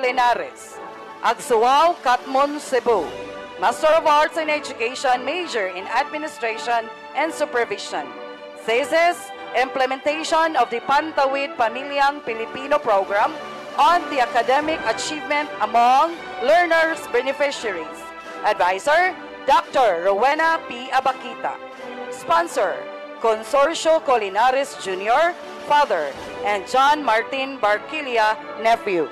Colinares. Agsuaw, Katmon, Cebu. Master of Arts in Education, major in Administration and Supervision. Thesis, implementation of the Pantawid Pamilyang Pilipino program on the academic achievement among learners beneficiaries. Advisor, Dr. Rowena P. Abakita. Sponsor, Consorcio Colinares Jr., father, and John Martin Barquilla, nephew.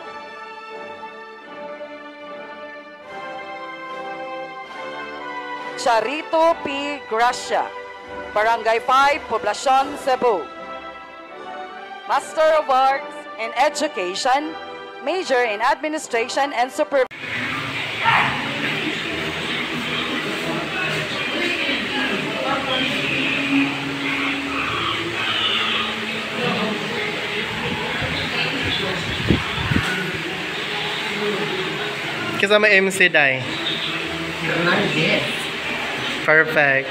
Charito P. Gracia, Barangay 5, Poblacion, Cebu. Master of Arts in Education, major in Administration and Supervision. Kasama MC Day. Perfect.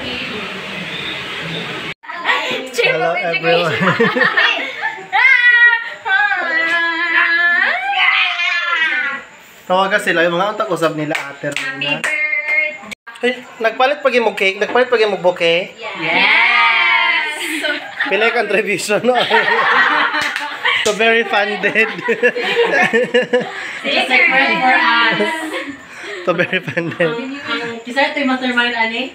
Hello everyone. Tawagan sila yung mga utak-usap nila ate. Happy birthday. Nagpalit pag yung cake, nagpalit pag yung bouquet. Yes. Pila yung contribution no. So very funded. It's a credit for us. So very funded. Kisa ito yung mastermind, ani?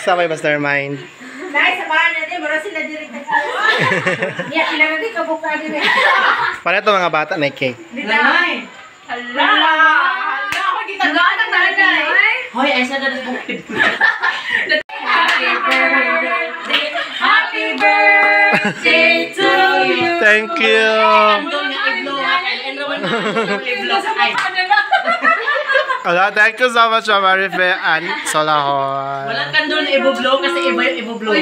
Sa may mastermind. Dahil sa bahan natin, mara sila direct. Yan, pinagagay ka buka din eh. Para ito mga bata may cake. Nanay! Hala! Hala! Magitagaan ang nanay! Hoy, ay siya na nag-bukid. Happy birthday! Happy birthday to you! Thank you! Thank you so much, Marife and Solahon. Walang kandol na ibublow kasi iba yung ibublow.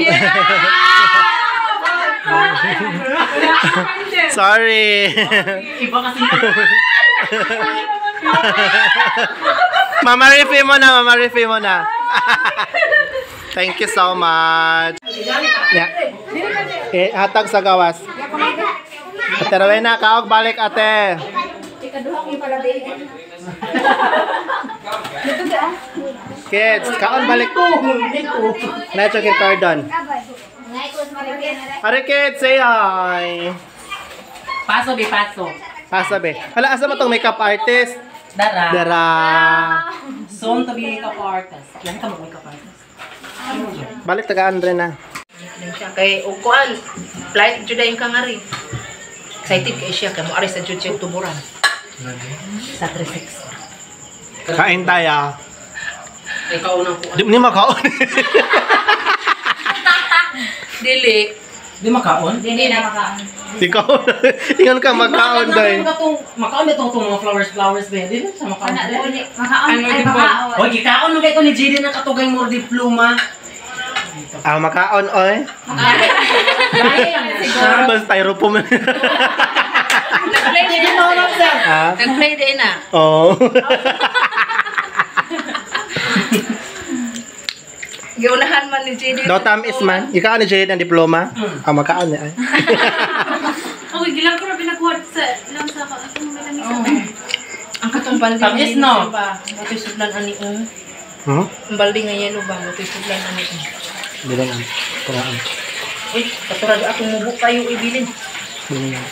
Sorry. Iba kasi Mama Riffy mo na, Mama Riffy mo na. Thank you so much. Yeah. Hatag sa gawas. Ate Rowena, kaog balik ate. Kids, kaon balik. Nacho kay Cardon. Are kids, say hi. Paso, be paso. Pasabi. Hala, asa mo tong makeup artist? Dara. Dara. Soon to be makeup artist. Yan ka mag-makeup artist. Balik taga Andre na. Kay ukuan, flight juday ka nga rin. Excited kay siya, kay mo aris sa jud siya tuburan. Sa 360. Kain tayo. Ay kaunang kuan. Di mo ni makaon. Dili. Di makaon? Dili na makaon. Ikaw, ingan ka makaon dahil. Makaon ito itong mga flowers ba? Di ba sa makaon? Makaon ay makaon. Hoy, gikaon mo kayo ni JD na katugay mo diploma. Ah, makaon oy. Basta styrofoam. Nag-play din na. Nag-play din na. Oh. Giunahan man ni JD. No tamis man. Ikaw ni Jade ang diploma. Ah, makaon niya ay. Okay, gilang ko na pinakuha sa lang sa akong malang isa. Ang katong balde Tamis, no? ba? Motoy sudlan ani un. Ang balde nga yellow ba? Motoy sudlan ani un. Dili lang. Kuraan. Uy, katurado akong mubuk kayo ibilin. Dili lang.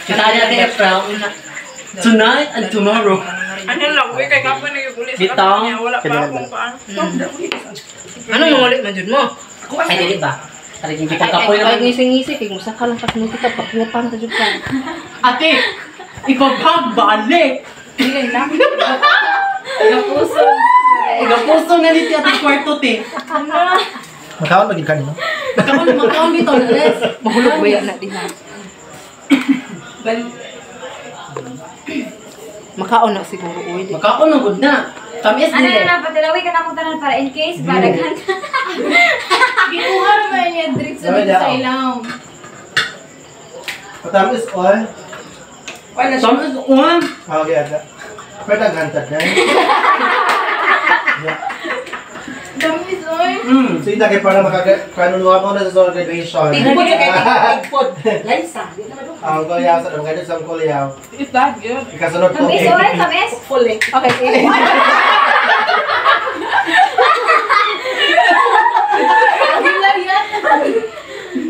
Kita natin April. Tonight and tomorrow. Ano lang, uy, kay kapon na yung pulis. Bitong. Wala pa akong paano. Ano yung ulit man dyan mo? Ay, dili ba? Talagang Ay, kapoy naman. ngisi-ngisi, kay musa ka lang kasunod ka, pakiyapan ka dyan ka. Ate, ipagbalik. Hindi lang. Igapuso. Igapuso na dito at kwarto, te. Makaon maging kanino? Makaon dito, Les. Mahulog ba yan na din ha? Makaon na siguro, uy. Makaon na good na. Tamis Ano dili. na, patilawi ka na mo tanan para in case, baraghan ka. Gikuha naman niya, drinks sa ilaw. Matamis oy. Tamis uwan. Ah, okay ada. Pwede gantad na. Damis, oy. Sige, kaya para makakanuluha mo na sa graduation. Tingpod sa kay tingpod. Lansa. Ang kuliyaw sa mga ganito sa kuliyaw. Is that good? Ikasunod ko. Kamis, oy, kamis. Fully. Okay, sige.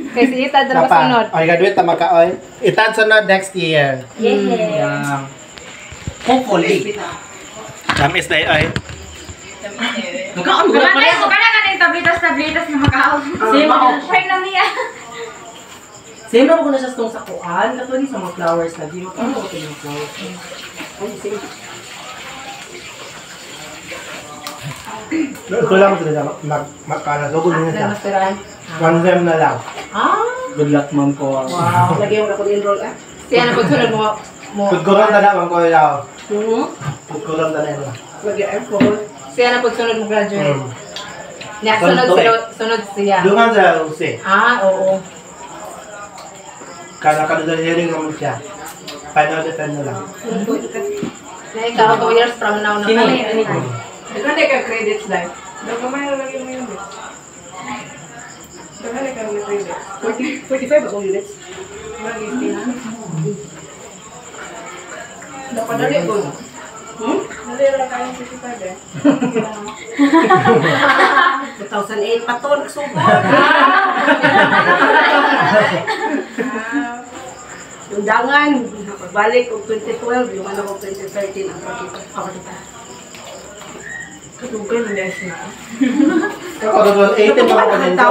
Kasi itad na ba sunod? Ay, graduate na makaoy. Itad sunod next year. Yeah. Hopefully. Kamis na ay. Magkaon ko Kumana na ko kana kana tablitas na makao. Sino ako? Pray na niya. Sino ko na siya itong sakuan? Katuli sa mga flowers na. Di magkaon ko yung flowers. Ay, sige. Ito lang sila makana. So, gulong Ano na nasiraan? One sem na lang. Ah! Good luck, ma'am ko. Wow! Lagyan mo na ko enroll ah. Siya na pagsunod mo. Pagkurang na lang, ma'am ko yaw. Pagkurang na lang. Lagyan ko. Siya na pagsunod mo graduate. Sunod siya. Dungan sa Lucy. Ah, oo. Kada hearing naman siya. Final defend na lang. Na ikaw 2 years from now na kami. Depende ka credits lang. Dapat may lalagyan mo yun. Depende ka may credits. 45 ako units. Dapat dali ko. Dali lang kayong 55 eh. 2008 pa to, nagsubot. Yung dangan, balik ko 2012, yung ano ko 2013 ang pagkita. Katugay na guys na. Ako 18 pa ako din to.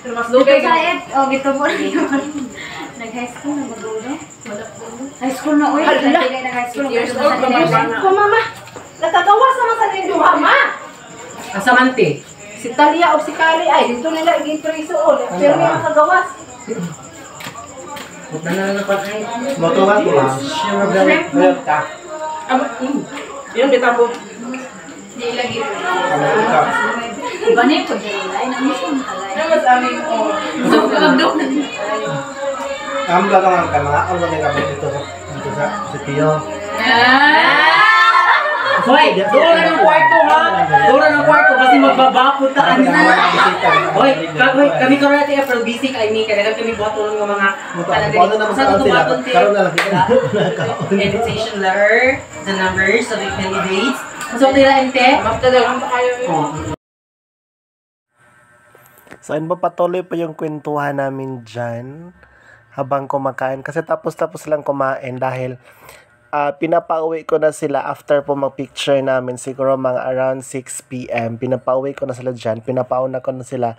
Pero mas lugay Sa ed, gito mo. Nag-high school na mag-ulo. High school na, uy. Nagtigay na high school. Years old, Ko mama, natatawas naman sa ninyo mama. Asamante. Si Talia o si Kari ay dito nila igipreso o. Pero may makagawas. Huwag na lang ay. Motoran ko lang. Sure ka. Yung bitabo. Hindi lagi. Iba niya po dyan. Ay, namis mo makalay. Mas amin ko. Ang gagawin ka mga ang gagawin dito sa Tio. Hoy, doon na ng kwarto ha. Doon na ng kwarto kasi magbabapot Hoy, kami karate April busy kay ni kaya kami botol ng mga Paano naman sa sila? Karoon na lang kita. invitation letter, the numbers of the candidates. So, tila ente? Magdadalang pa kayo yun. So, ayun ba patuloy pa yung kwentuhan namin dyan habang kumakain. Kasi tapos lang kumain dahil pinapauwi ko na sila after po mag-picture namin. Siguro mga around 6 p.m. Pinapauwi ko na sila dyan. Pinapauna ko na sila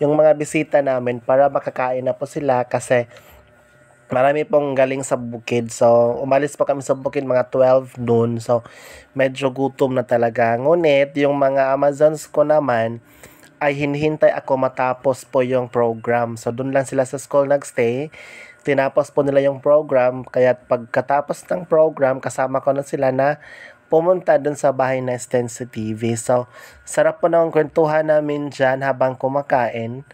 yung mga bisita namin para makakain na po sila kasi marami pong galing sa bukid. So, umalis pa kami sa bukid mga 12 noon. So, medyo gutom na talaga. Ngunit, yung mga Amazons ko naman, ay hinihintay ako matapos po yung program. So, doon lang sila sa school nagstay. Tinapos po nila yung program. Kaya pagkatapos ng program, kasama ko na sila na pumunta doon sa bahay na Estense TV. So, sarap po ng kwentuhan namin dyan habang kumakain.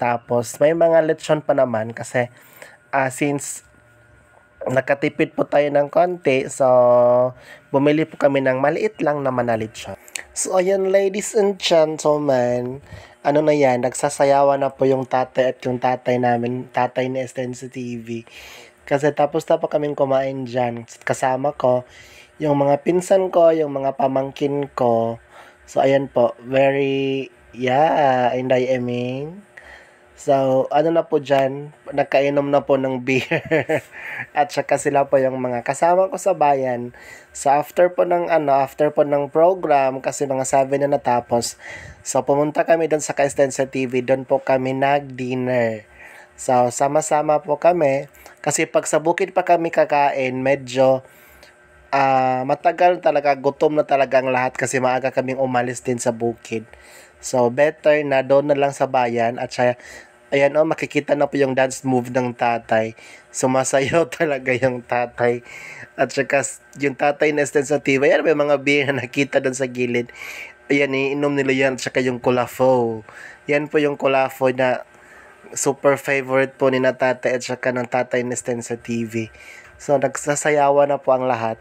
Tapos, may mga lechon pa naman kasi since nakatipid po tayo ng konti, so bumili po kami ng maliit lang na manalitsyon. So ayan ladies and gentlemen, ano na yan, nagsasayawan na po yung tatay at yung tatay namin, tatay ni Estense TV. Kasi tapos na po kaming kumain dyan. Kasama ko, yung mga pinsan ko, yung mga pamangkin ko. So ayan po, very, inday eming. So, ano na po dyan, nagkainom na po ng beer. At saka sila po yung mga kasama ko sa bayan. So, after po ng program, kasi mga 7 na natapos. So, pumunta kami doon sa Estense TV, doon po kami nag-dinner. So, sama-sama po kami. Kasi pag sa bukid pa kami kakain, medyo matagal talaga, gutom na talaga ang lahat kasi maaga kaming umalis din sa bukid. So, better na doon na lang sa bayan at siya, ayan makikita na po yung dance move ng tatay. Sumasayaw talaga yung tatay. At saka yung tatay na Estense TV, ayan may mga beer na nakita doon sa gilid. Ayan, iinom nila yan at saka yung Kulafo. Yan po yung Kulafo na super favorite po ni na tatay at saka ng tatay na Estense TV. So, nagsasayawan na po ang lahat.